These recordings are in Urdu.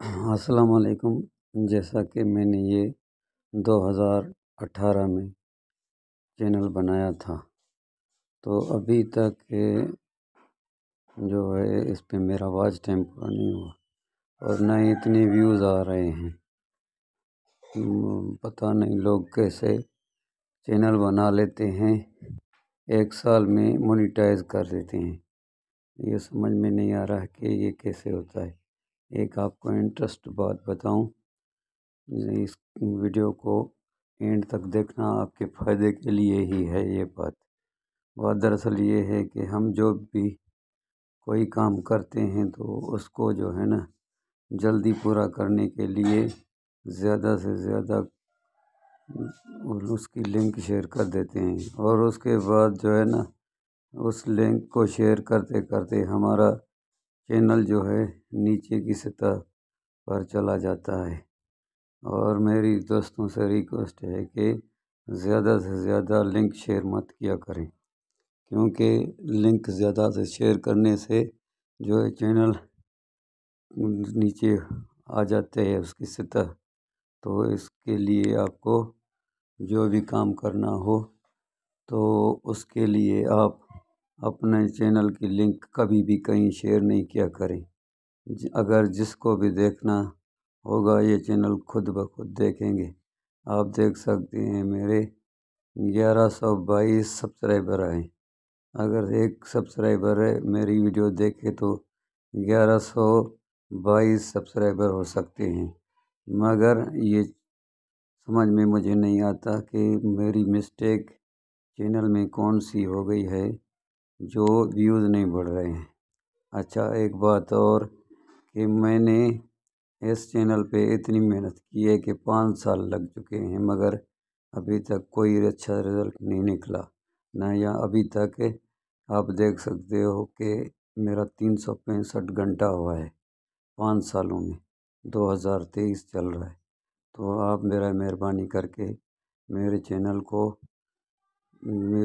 السلام علیکم۔ جیسا کہ میں نے یہ 2018 میں چینل بنایا تھا، تو ابھی تک جو ہے اس پہ میرا واچ ٹائم پورا نہیں ہوا اور نہ ہی اتنے ویوز آ رہے ہیں۔ پتہ نہیں لوگ کیسے چینل بنا لیتے ہیں، ایک سال میں مونیٹائز کر دیتے ہیں۔ یہ سمجھ میں نہیں آ رہا کہ یہ کیسے ہوتا ہے۔ ایک آپ کو انٹرسٹ بات بتاؤں، اس ویڈیو کو اینڈ تک دیکھنا، آپ کے فائدے کے لیے ہی ہے یہ بات دراصل یہ ہے کہ ہم جو بھی کوئی کام کرتے ہیں تو اس کو جو ہے نا جلدی پورا کرنے کے لیے زیادہ سے زیادہ اس کی لنک شیئر کر دیتے ہیں، اور اس کے بعد جو ہے نا اس لنک کو شیئر کرتے کرتے ہمارا چینل جو ہے نیچے کی سطح پر چلا جاتا ہے۔ اور میری دوستوں سے ریکویسٹ ہے کہ زیادہ سے زیادہ لنک شیئر مت کیا کریں، کیونکہ لنک زیادہ سے شیئر کرنے سے جو ہے چینل نیچے آ جاتے ہے اس کی سطح۔ تو اس کے لیے آپ کو جو بھی کام کرنا ہو تو اس کے لیے آپ اپنے چینل کی لنک کبھی بھی کہیں شیئر نہیں کیا کریں۔ اگر جس کو بھی دیکھنا ہوگا یہ چینل خود بخود دیکھیں گے۔ آپ دیکھ سکتے ہیں میرے 1122 سبسکرائبر آئے۔ اگر ایک سبسکرائبر ہے میری ویڈیو دیکھے تو 1122 سبسکرائبر ہو سکتے ہیں، مگر یہ سمجھ میں مجھے نہیں آتا کہ میری مسٹیک چینل میں کون سی ہو گئی ہے جو ویوز نہیں بڑھ رہے ہیں۔ اچھا، ایک بات اور کہ میں نے اس چینل پہ اتنی محنت کی ہے کہ 5 سال لگ چکے ہیں، مگر ابھی تک کوئی اچھا رزلٹ نہیں نکلا نہ۔ یا ابھی تک آپ دیکھ سکتے ہو کہ میرا 365 گھنٹہ ہوا ہے 5 سالوں میں، 2023 چل رہا ہے۔ تو آپ میرا مہربانی کر کے میرے چینل کو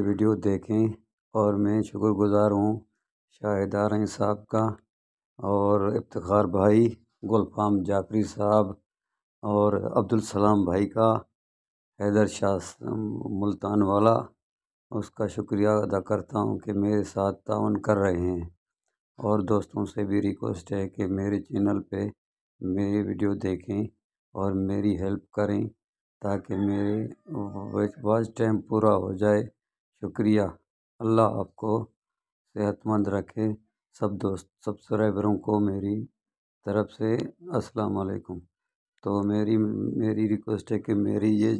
ویڈیو دیکھیں، اور میں شکر گزار ہوں شاہد آرائیں صاحب کا، اور افتخار بھائی، گلفام جعفری صاحب اور عبدالسلام بھائی کا، حیدر شاہ ملتان والا، اس کا شکریہ ادا کرتا ہوں کہ میرے ساتھ تعاون کر رہے ہیں۔ اور دوستوں سے بھی ریکویسٹ ہے کہ میرے چینل پہ میری ویڈیو دیکھیں اور میری ہیلپ کریں تاکہ میرے واچ ٹائم پورا ہو جائے۔ شکریہ۔ اللہ آپ کو صحت مند رکھے۔ سب دوست سبسکرائبروں کو میری طرف سے السلام علیکم۔ تو میری ریکویسٹ ہے کہ میری یہ